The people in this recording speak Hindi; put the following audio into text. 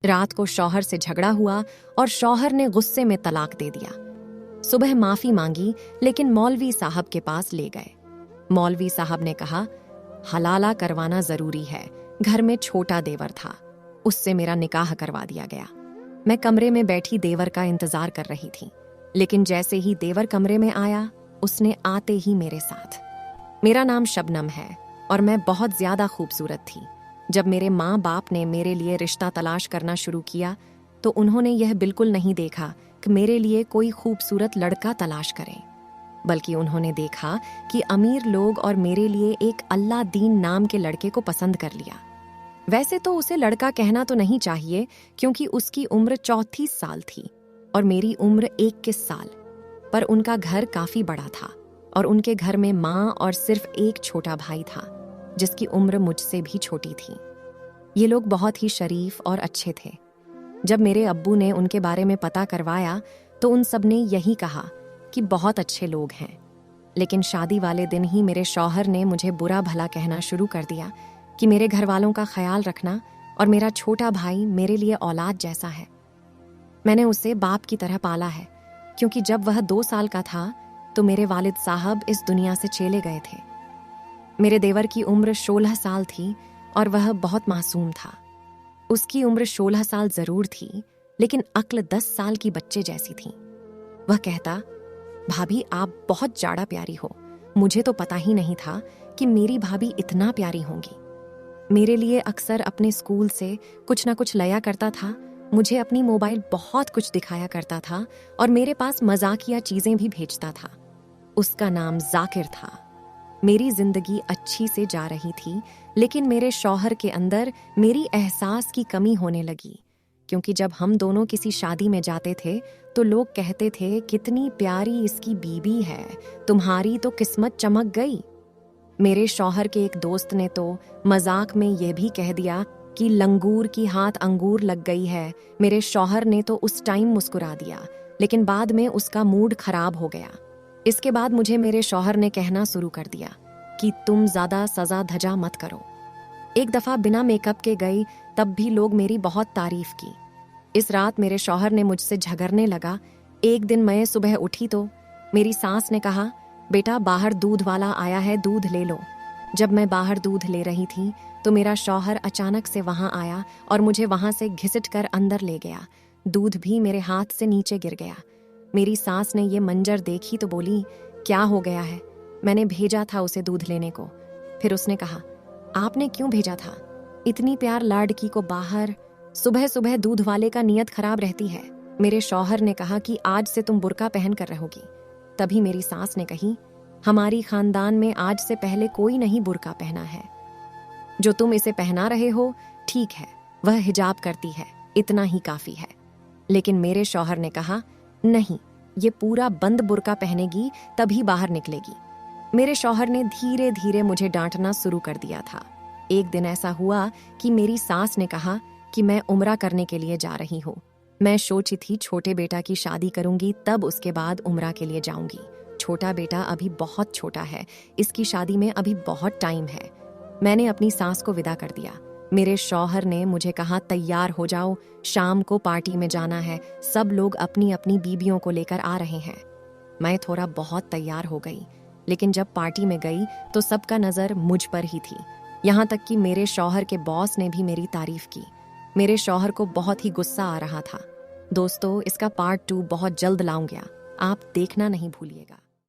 रात को शौहर से झगड़ा हुआ और शौहर ने गुस्से में तलाक दे दिया। सुबह माफी मांगी लेकिन मौलवी साहब के पास ले गए। मौलवी साहब ने कहा, हलाला करवाना जरूरी है। घर में छोटा देवर था, उससे मेरा निकाह करवा दिया गया। मैं कमरे में बैठी देवर का इंतजार कर रही थी, लेकिन जैसे ही देवर कमरे में आया, उसने आते ही मेरे साथ। मेरा नाम शबनम है और मैं बहुत ज्यादा खूबसूरत थी। जब मेरे माँ बाप ने मेरे लिए रिश्ता तलाश करना शुरू किया तो उन्होंने यह बिल्कुल नहीं देखा कि मेरे लिए कोई खूबसूरत लड़का तलाश करें, बल्कि उन्होंने देखा कि अमीर लोग और मेरे लिए एक अल्लाह दीन नाम के लड़के को पसंद कर लिया। वैसे तो उसे लड़का कहना तो नहीं चाहिए, क्योंकि उसकी उम्र 34 साल थी और मेरी उम्र 21 साल, पर उनका घर काफी बड़ा था और उनके घर में माँ और सिर्फ एक छोटा भाई था जिसकी उम्र मुझसे भी छोटी थी। ये लोग बहुत ही शरीफ और अच्छे थे। जब मेरे अब्बू ने उनके बारे में पता करवाया तो उन सब ने यही कहा कि बहुत अच्छे लोग हैं। लेकिन शादी वाले दिन ही मेरे शौहर ने मुझे बुरा भला कहना शुरू कर दिया कि मेरे घर वालों का ख्याल रखना और मेरा छोटा भाई मेरे लिए औलाद जैसा है। मैंने उसे बाप की तरह पाला है, क्योंकि जब वह 2 साल का था तो मेरे वालिद साहब इस दुनिया से चले गए थे। मेरे देवर की उम्र 16 साल थी और वह बहुत मासूम था। उसकी उम्र 16 साल जरूर थी, लेकिन अक्ल 10 साल की बच्चे जैसी थी। वह कहता, भाभी आप बहुत जाड़ा प्यारी हो। मुझे तो पता ही नहीं था कि मेरी भाभी इतना प्यारी होंगी। मेरे लिए अक्सर अपने स्कूल से कुछ ना कुछ लाया करता था। मुझे अपनी मोबाइल बहुत कुछ दिखाया करता था और मेरे पास मजाकिया चीजें भी भेजता था। उसका नाम जाकिर था। मेरी जिंदगी अच्छी से जा रही थी, लेकिन मेरे शौहर के अंदर मेरी एहसास की कमी होने लगी, क्योंकि जब हम दोनों किसी शादी में जाते थे तो लोग कहते थे, कितनी प्यारी इसकी बीबी है, तुम्हारी तो किस्मत चमक गई। मेरे शौहर के एक दोस्त ने तो मजाक में यह भी कह दिया कि लंगूर की हाथ अंगूर लग गई है। मेरे शौहर ने तो उस टाइम मुस्कुरा दिया, लेकिन बाद में उसका मूड खराब हो गया। इसके बाद मुझे मेरे शौहर ने कहना शुरू कर दिया कि तुम ज्यादा सजा धजा मत करो। एक दफा बिना मेकअप के गई, तब भी लोग मेरी बहुत तारीफ की। इस रात मेरे शौहर ने मुझसे झगड़ने लगा। एक दिन मैं सुबह उठी तो मेरी सास ने कहा, बेटा बाहर दूध वाला आया है, दूध ले लो। जब मैं बाहर दूध ले रही थी तो मेरा शौहर अचानक से वहां आया और मुझे वहां से घिसट कर अंदर ले गया। दूध भी मेरे हाथ से नीचे गिर गया। मेरी सास ने ये मंजर देखी तो बोली, क्या हो गया है? मैंने भेजा था उसे दूध लेने को। फिर उसने कहा, आपने क्यों भेजा था? इतनी प्यार लाडकी को बाहर? सुबह सुबह दूध वाले का नियत खराब रहती है। मेरे शौहर ने कहा कि आज से तुम बुर्का पहन कर रहोगी। तभी मेरी सास ने कही, हमारी खानदान में आज से पहले कोई नहीं बुर्का पहना है। जो तुम इसे पहना रहे हो ठीक है, वह हिजाब करती है, इतना ही काफी है। लेकिन मेरे शौहर ने कहा, नहीं, ये पूरा बंद बुर्का पहनेगी तभी बाहर निकलेगी। मेरे शौहर ने धीरे धीरे मुझे डांटना शुरू कर दिया था। एक दिन ऐसा हुआ कि मेरी सास ने कहा कि मैं उम्रा करने के लिए जा रही हूँ। मैं सोची थी छोटे बेटा की शादी करूंगी, तब उसके बाद उम्रा के लिए जाऊंगी। छोटा बेटा अभी बहुत छोटा है, इसकी शादी में अभी बहुत टाइम है। मैंने अपनी सास को विदा कर दिया। मेरे शौहर ने मुझे कहा, तैयार हो जाओ, शाम को पार्टी में जाना है। सब लोग अपनी अपनी बीबियों को लेकर आ रहे हैं। मैं थोड़ा बहुत तैयार हो गई, लेकिन जब पार्टी में गई तो सबका नजर मुझ पर ही थी। यहाँ तक कि मेरे शौहर के बॉस ने भी मेरी तारीफ की। मेरे शौहर को बहुत ही गुस्सा आ रहा था। दोस्तों, इसका पार्ट 2 बहुत जल्द लाऊंगा, आप देखना नहीं भूलिएगा।